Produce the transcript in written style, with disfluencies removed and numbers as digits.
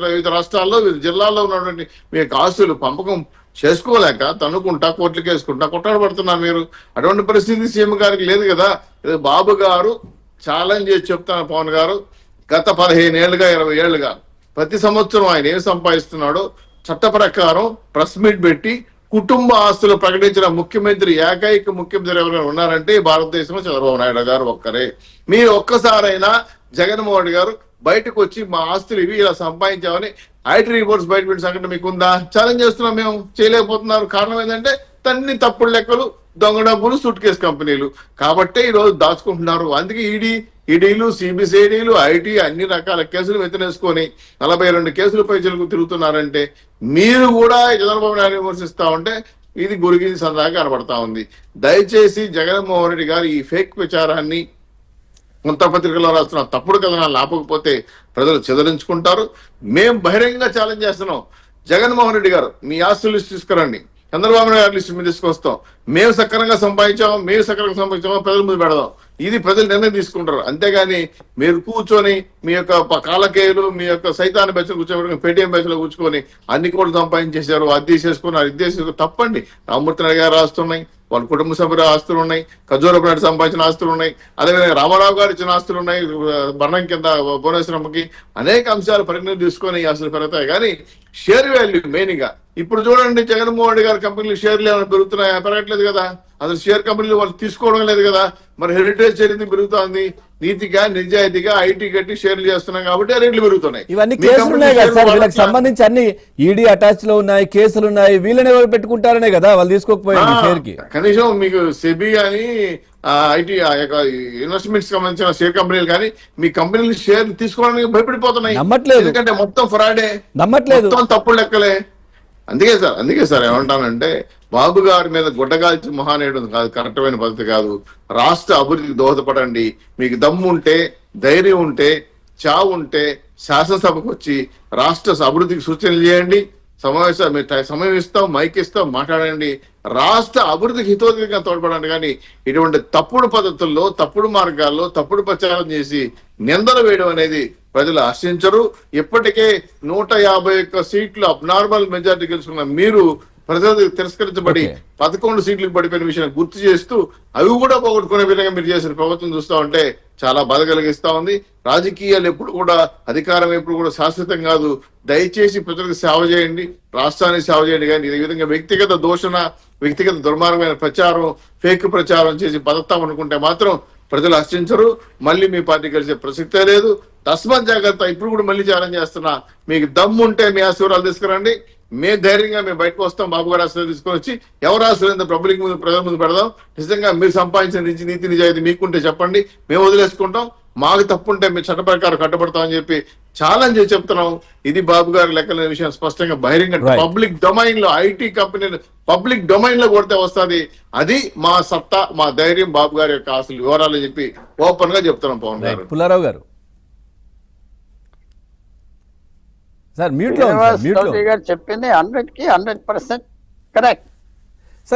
వివిధ రాష్ట్రాల్లో వివిధ జిల్లాల్లో ఉన్నటువంటి మీ యొక్క ఆస్తులు పంపకం చేసుకోలేక తనుకుంటా కోర్టులకు వేసుకుంటా కొట్టాడబడుతున్నారు మీరు. అటువంటి పరిస్థితి సీఎం గారికి లేదు కదా. బాబు గారు ఛాలెంజ్ చేసి చెప్తాను పవన్ గారు, గత 15 ఏళ్లుగా 20 ఏళ్లుగా ప్రతి సంవత్సరం ఆయన ఏం సంపాదిస్తున్నాడో చట్ట ప్రకారం ప్రెస్ మీట్ పెట్టి కుటుంబ ఆస్తులు ప్రకటించిన ముఖ్యమంత్రి, ఏకైక ముఖ్యమంత్రి ఎవరైనా ఉన్నారంటే భారతదేశంలో చంద్రబాబు నాయుడు గారు ఒక్కరే. మీరు ఒక్కసారైనా జగన్మోహన్ రెడ్డి గారు బయటకు వచ్చి మా ఆస్తులు ఇవి ఇలా సంపాదించామని ఐటీ రిపోర్ట్స్ బయట పెట్టిన సంఘటన మీకుందా? ఛాలెంజ్ చేస్తున్నాం మేము, చేయలేకపోతున్నారు. కారణం ఏంటంటే తన్ని తప్పుడు లెక్కలు, దొంగ డబ్బులు, సూట్ కేసు కంపెనీలు కాబట్టే ఈ రోజు దాచుకుంటున్నారు. అందుకే ఈడీలు, సిబిసిఐడీలు, ఐటీ అన్ని రకాల కేసులు వెతనేసుకొని 42 కేసులు పైచలకు తిరుగుతున్నారంటే మీరు కూడా చంద్రబాబు నాయుడు విమర్శిస్తా ఉంటే ఇది గురిగిది సరదాగా కనబడతా ఉంది. దయచేసి జగన్మోహన్ రెడ్డి గారు ఈ ఫేక్ ప్రచారాన్ని, కొంత పత్రికల్లో రాస్తున్న తప్పుడు కథనాలు ఆపకపోతే ప్రజలు చెదరించుకుంటారు. మేము బహిరంగంగా ఛాలెంజ్ చేస్తున్నాం. జగన్మోహన్ రెడ్డి గారు మీ ఆస్తులు లిస్ట్ తీసుకురండి, చంద్రబాబు నాయుడు లిస్ట్ మీద తీసుకొస్తాం. మేము సక్రమంగా సంపాదించాము, మేము సక్రమంగా సంపాదించామో ప్రజల ముందు పెడదాం. ఇది ప్రజలు నిర్ణయం తీసుకుంటారు. అంతేగాని మీరు కూర్చొని మీ యొక్క కాలకేయులు, మీ యొక్క సైతాన్ని బెచ్చలు కూర్చోబెట్టుకుని పేటీఎం బెచ్చలు కూర్చుకొని అన్ని కోట్లు సంపాదించేశారు, అది తీసేసుకున్నారు, ఇది తీసేసుకుని తప్పండి. రామ్మూర్తి నాయుడు గారు ఆస్తున్నాయి, వాళ్ళ కుటుంబ సభ్యుల ఆస్తులు ఉన్నాయి, ఖర్జూరపు నాయుడు సంపాదించిన ఆస్తులు ఉన్నాయి, అదేవిధంగా రామారావు గారు ఇచ్చిన ఆస్తులు ఉన్నాయి, బరణం కింద భువనేశ్వరమ్మకి అనేక అంశాలు పరిగణన తీసుకొని ఈ ఆస్తులు పెరుగుతాయి. కానీ షేర్ వాల్యూ మెయిన్ గా ఇప్పుడు చూడండి, జగన్మోహన్ రెడ్డి గారి కంపెనీలు షేర్లు ఏమైనా పెరుగుతున్నాయా? పెరగట్లేదు కదా. అసలు షేర్ కంపెనీలు వాళ్ళు తీసుకోవడం లేదు కదా. మరి హెరిటేజ్ షేర్ పెరుగుతోంది. నీతిగా నిజాయితీగా ఐటీ కట్టి షేర్లు చేస్తున్నాం కాబట్టి ఆ రేట్లు పెరుగుతున్నాయి. ఇవన్నీ కేసులు ఉన్నాయి కదా సార్, వీళ్ళకి సంబంధించి అన్ని ఈడీ అటాచ్ లో ఉన్నాయి, కేసులు ఉన్నాయి. వీళ్ళని ఎవరు పెట్టుకుంటారనే కదా వాళ్ళు తీసుకోకపోయింది షేర్ కి. కనీసం మీకు సెబీ అని ఐటీ ఇన్వెస్ట్మెంట్స్ సంబంధించిన షేర్ కంపెనీలు కానీ మీ కంపెనీలు షేర్ తీసుకోవడానికి భయపడిపోతున్నాయి. నమ్మట్లేదు, ఎందుకంటే మొత్తం ఫ్రాడే, నమ్మట్లేదు, మొత్తం తప్పుడు లెక్కలే. అందుకే సార్ ఏమంటానంటే బాబు గారి మీద గుడ్డగాల్చి మహానేయడం కాదు, కరెక్టమైన పద్ధతి కాదు. రాష్ట్ర అభివృద్ధికి దోహదపడండి. మీకు దమ్ము ఉంటే, ధైర్యం ఉంటే, చావు ఉంటే శాసనసభకు వచ్చి రాష్ట్ర అభివృద్ధికి సూచనలు చేయండి. సమయం ఇస్తాం, మైక్ ఇస్తాం, మాట్లాడండి. రాష్ట్ర అభివృద్ధికి హితోధికంగా తోడ్పడండి. కానీ ఇటువంటి తప్పుడు పద్ధతుల్లో, తప్పుడు మార్గాల్లో తప్పుడు ప్రచారం చేసి నిందలు వేయడం అనేది ప్రజలు ఆశించరు. ఇప్పటికే 151 సీట్లు అబ్నార్మల్ మెజార్టీ గెలుచుకున్న మీరు ప్రజలు తిరస్కరించబడి 11 సీట్లకు పడిపోయిన విషయాన్ని గుర్తు చేస్తూ అవి కూడా పోగొట్టుకునే విధంగా మీరు చేసిన ప్రభుత్వం చూస్తా ఉంటే చాలా బాధ కలిగిస్తా ఉంది. రాజకీయాలు ఎప్పుడు కూడా, అధికారం ఎప్పుడు కూడా శాశ్వతం కాదు. దయచేసి ప్రజలకు సేవ చేయండి, రాష్ట్రానికి సేవ చేయండి. కానీ ఈ విధంగా వ్యక్తిగత దూషణ, వ్యక్తిగత దుర్మార్గమైన ప్రచారం, ఫేక్ ప్రచారం చేసి బతుకుతాం అనుకుంటే మాత్రం ప్రజలు హర్షించరు. మళ్ళీ మీ పార్టీ కలిసే ప్రసక్తే లేదు. తస్మాత్ జాగ్రత్త. ఇప్పుడు కూడా మళ్ళీ ఛాలెంజ్ చేస్తున్నా, మీకు దమ్ము ఉంటే మీ ఆశీర్వాదాలు తీసుకురండి. మేము ధైర్యంగా మేము బయటకు వస్తాం. బాబు గారు ఆశీర్వాదం తీసుకొని వచ్చి ఎవరు ఆశీర్వాదం పబ్లిక్ ముందు, ప్రజల ముందు పెడదాం. నిజంగా మీరు సంపాదించిన నీతి నిజాయితీ మీకుంటే చెప్పండి, మేము వదిలేసుకుంటాం. మాకు తప్పుంటే మేము చట్ట ప్రకారం కట్టబడతామని చెప్పి ఛాలెంజ్ చేసి చెప్తున్నాం. ఇది బాబు గారి లెక్కల విషయం స్పష్టంగా బహిరంగ పబ్లిక్ డొమైన్ లో, ఐటీ కంపెనీలు పబ్లిక్ డొమైన్ లో కొడితే వస్తుంది. అది మా సత్తా, మా ధైర్యం, బాబు గారి యొక్క ఆశలు వివరాలు చెప్పి ఓపెన్ గా చెప్తున్నాం. పవన్ గారు, పుల్లారావు గారు సార్ మ్యూట్ లో చెప్పింది 100% కరెక్ట్.